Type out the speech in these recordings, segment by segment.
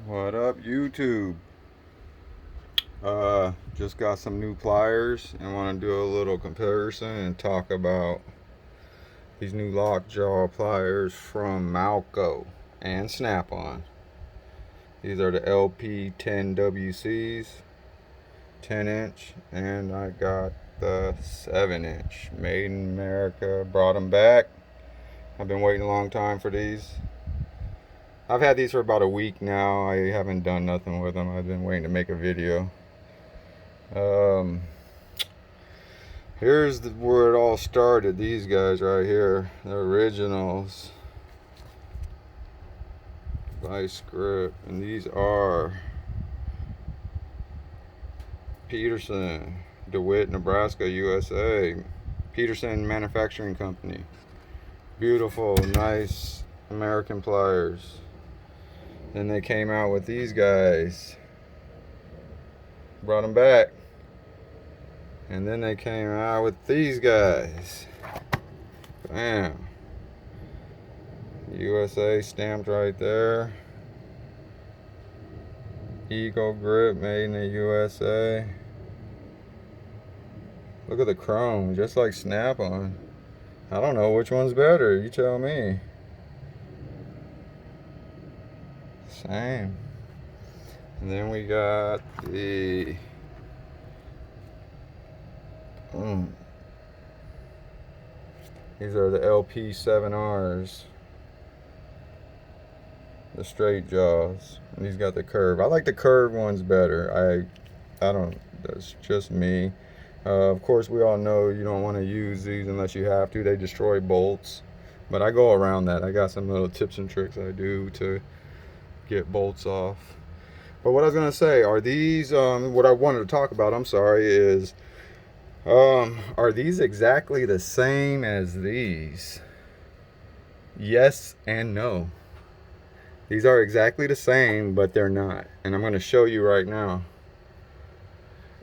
What up, YouTube? Just got some new pliers and want to do a little comparison and talk about these new lockjaw pliers from Malco and Snap-on. These are the LP10WCs, 10 inch, and I got the 7 inch. Made in America, brought them back. I've been waiting a long time for these. I've had these for about a week now. I haven't done nothing with them. I've been waiting to make a video. Um, Here's where it all started. These guys right here, the originals. Vice grip, and these are Peterson, DeWitt, Nebraska, USA. Peterson Manufacturing Company. Beautiful, nice American pliers. Then they came out with these guys. Brought them back. And then they came out with these guys. Bam. USA stamped right there. Eagle grip made in the USA. Look at the chrome, just like Snap-on. I don't know which one's better, you tell me. Same. And then we got the these are the LP7Rs. The straight jaws. And these got the curve. I like the curved ones better. I don't, that's just me. Of course, we all know you don't want to use these unless you have to. They destroy bolts. But I go around that. I got some little tips and tricks I do to get bolts off. But what I was going to say, are these, what I wanted to talk about, I'm sorry, is, are these exactly the same as these? Yes and no. These are exactly the same, but they're not. And I'm going to show you right now.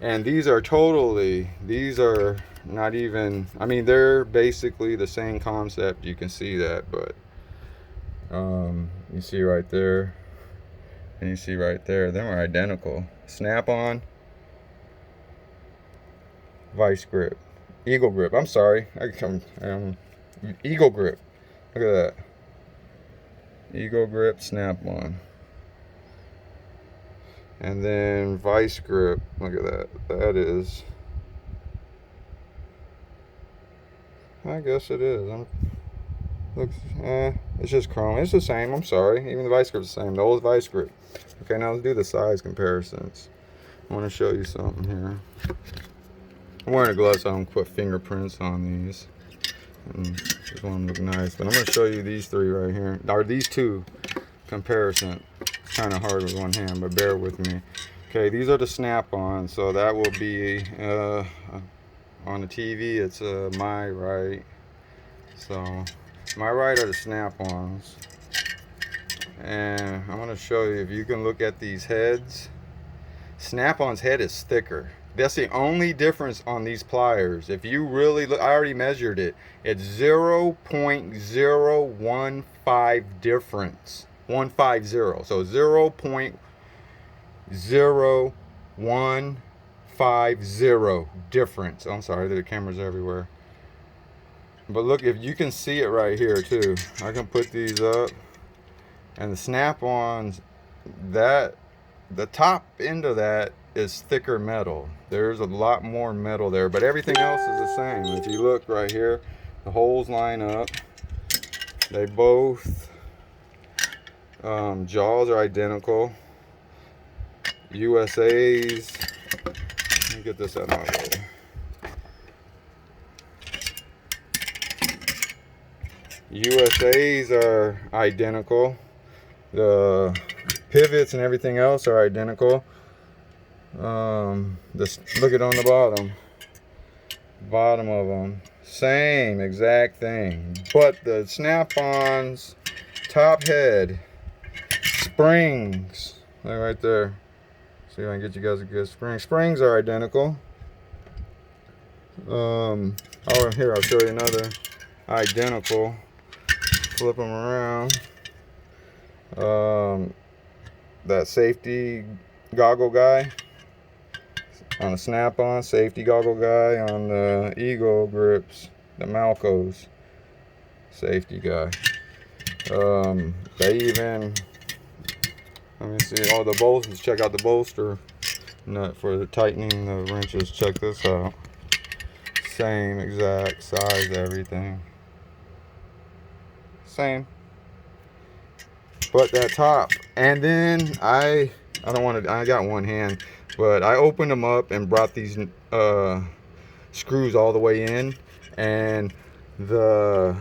And these are not even, I mean, they're basically the same concept. You can see that, but you see right there, and you see right there, them are identical. Snap-on, vice grip, eagle grip. I'm sorry, eagle grip. Look at that. Eagle grip, Snap-on. And then vice grip, look at that. That is, I guess it is. Looks, it's just chrome. It's the same, I'm sorry. Even the vice grip's the same, the old vice grip. Okay, now let's do the size comparisons. I want to show you something here. I'm wearing a glove so I don't put fingerprints on these. And just want them to look nice. But I'm going to show you these three right here. Or these two comparison. It's kind of hard with one hand, but bear with me. Okay, these are the Snap-on. So that will be on the TV. It's my right. So my right are the Snap-ons. And I'm going to show you, if you can look at these heads. Snap-on's head is thicker. That's the only difference on these pliers. If you really look, I already measured it. It's 0.015 difference. 150. So 0.0150 difference. I'm sorry, the camera's everywhere. But look, if you can see it right here too. I can put these up. And the Snap-ons, that the top end of that is thicker metal. There's a lot more metal there, but everything else is the same. If you look right here, the holes line up. They both jaws are identical. USA's, let me get this out of my way. USA's are identical. The pivots and everything else are identical. Just look at on the bottom of them, same exact thing. But the Snap-ons top head springs, they're right there. See if I can get you guys a good spring. Springs are identical. Oh, here, I'll show you another identical. Flip them around. that safety goggle guy on the snap-on, safety goggle guy on the Eagle grips, the Malcos, safety guy. They even, let me see, all the bolsters, check out the bolster nut for the tightening the wrenches. Check this out. Same exact size, everything. Same. But that top. And then I don't want to, I got one hand, but I opened them up and brought these screws all the way in, and the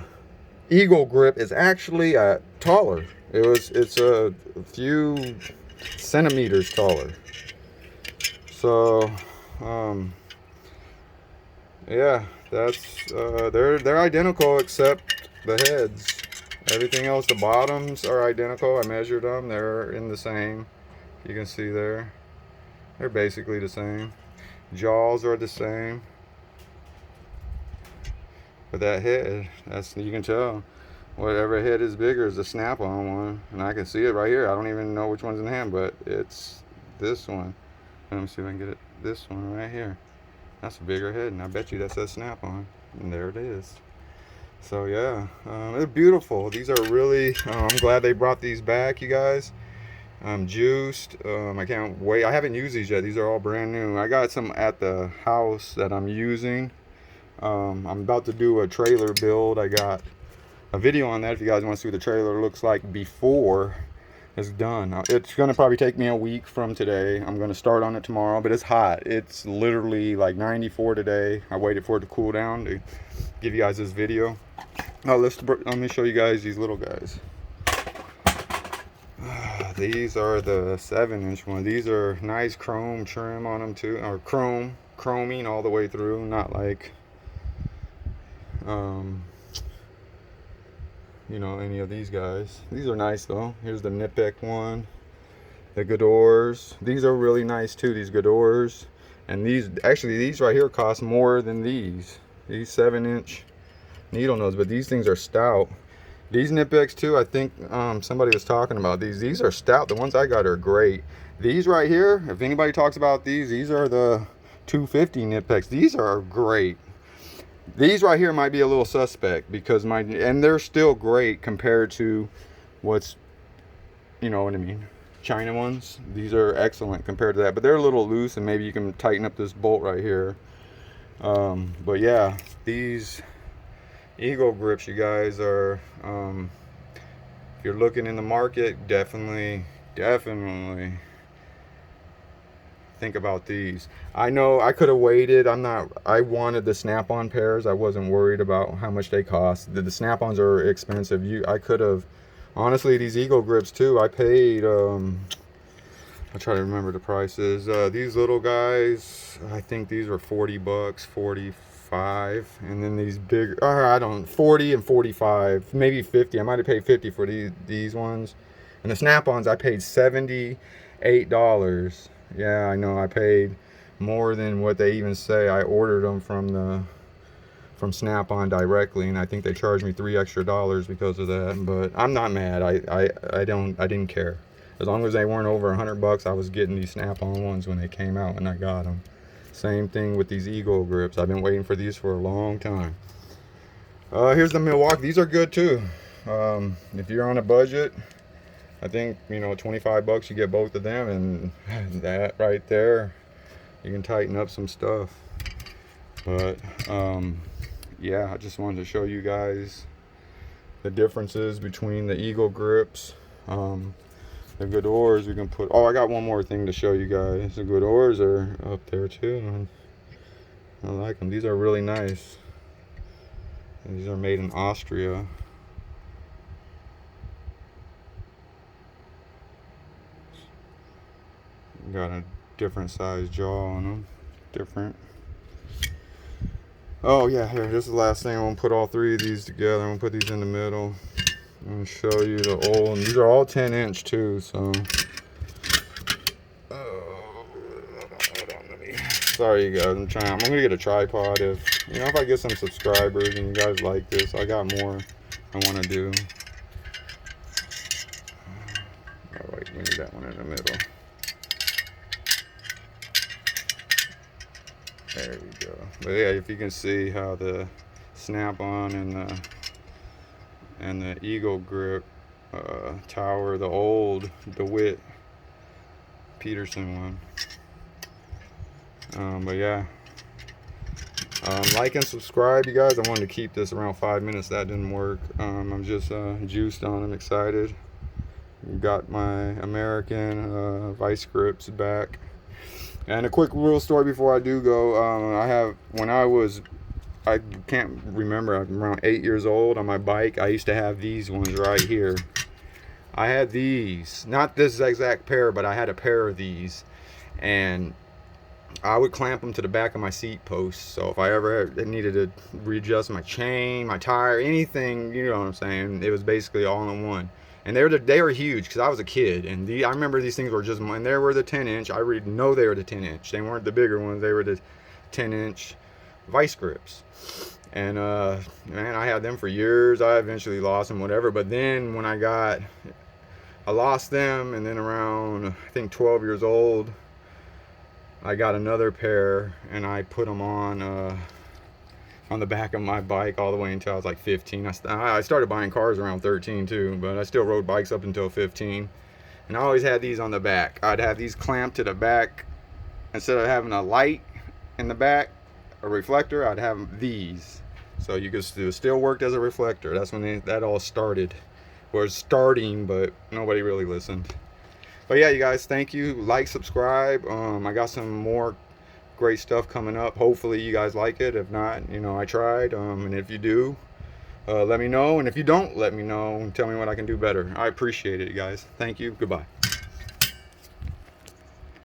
Eagle grip is actually taller. It's a few centimeters taller. So yeah, that's they're identical except the heads. Everything else, the bottoms are identical. I measured them, they're in the same. You can see there, they're basically the same. Jaws are the same. But that head, that's, you can tell whatever head is bigger is the snap-on one, and I can see it right here. I don't even know which one's in the hand, but it's this one. Let me see if I can get it. This one right here, that's a bigger head, and I bet you that says snap-on, and there it is. So yeah, they're beautiful. These are really, I'm glad they brought these back, you guys. I'm juiced. I can't wait. I haven't used these yet. These are all brand new. I got some at the house that I'm using. I'm about to do a trailer build. I got a video on that if you guys want to see what the trailer looks like before it's done. It's going to probably take me a week from today. I'm going to start on it tomorrow, but it's hot. It's literally like 94 today. I waited for it to cool down to give you guys this video. Let me show you guys these little guys. These are the 7-inch ones. These are nice chrome trim on them too, or chroming all the way through, not like you know, any of these guys. These are nice though. Here's the knipex one, the Gedores. These are really nice too, these Gedores. And these, actually these right here cost more than these 7-inch needle nose, but these things are stout. These knipex too, I think somebody was talking about these are stout. The ones I got are great. These right here, if anybody talks about these are the 250 knipex. These are great. These right here might be a little suspect because and they're still great compared to what's, you know what I mean, China ones. These are excellent compared to that, but they're a little loose, and maybe you can tighten up this bolt right here. But yeah, these Eagle grips, you guys, are if you're looking in the market, definitely think about these. I know I could have waited. I wanted the snap-on pairs. I wasn't worried about how much they cost. The snap-ons are expensive. I could have, honestly, these Eagle grips too, I paid I'll try to remember the prices. These little guys, I think these were 40 bucks, 45, and then these big, I don't, 40 and 45, maybe 50. I might have paid 50 for these ones. And the snap-ons, I paid $78. Yeah, I know, I paid more than what they even say. I ordered them from Snap-on directly, and I think they charged me $3 extra because of that. But I'm not mad. I didn't care. As long as they weren't over 100 bucks, I was getting these Snap-on ones when they came out, and I got them. Same thing with these Eagle grips. I've been waiting for these for a long time. Here's the Milwaukee. These are good too. If you're on a budget, I think, you know, 25 bucks you get both of them, and that right there, you can tighten up some stuff. But yeah, I just wanted to show you guys the differences between the Eagle grips. The Gedores we can put, I got one more thing to show you guys. The Gedores are up there too. I like them. These are really nice. And these are made in Austria. Got a different size jaw on them. Different. Oh yeah, here, this is the last thing. I'm gonna put all three of these together. I'm gonna put these in the middle and show you the old. And these are all 10-inch too, so. Sorry you guys, I'm gonna get a tripod if I get some subscribers and you guys like this. I got more I wanna do. Alright, We need that one in the middle. There we go. But yeah, if you can see how the snap-on and the Eagle grip tower, the old DeWitt Peterson one. But yeah, like and subscribe, you guys. I wanted to keep this around 5 minutes. That didn't work. I'm just juiced on. I'm excited. Got my American vice grips back. And a quick real story before I do go. I can't remember, I'm around 8 years old, on my bike, I used to have these ones right here. I had these, not this exact pair, but I had a pair of these, and I would clamp them to the back of my seat post. So if I ever needed to readjust my chain, my tire, anything, you know what I'm saying, it was basically all in one. And they were huge because I was a kid, and I remember these things were just, and they were the 10-inch. I really know they were the 10-inch. They weren't the bigger ones. They were the 10-inch vice grips. And man, I had them for years. I eventually lost them, whatever. But then when I lost them, and then around, I think, 12 years old, I got another pair, and I put them on the back of my bike all the way until I was like 15. I started buying cars around 13 too, but I still rode bikes up until 15. And I always had these on the back. I'd have these clamped to the back. Instead of having a light in the back, a reflector, I'd have these. So you could still worked as a reflector. That's when that all started. Or was starting, but nobody really listened. But yeah, you guys, thank you. Like, subscribe. I got some more great stuff coming up. Hopefully you guys like it. If not, you know, I tried. And if you do, let me know. And if you don't, let me know and tell me what I can do better. I appreciate it, you guys. Thank you. Goodbye.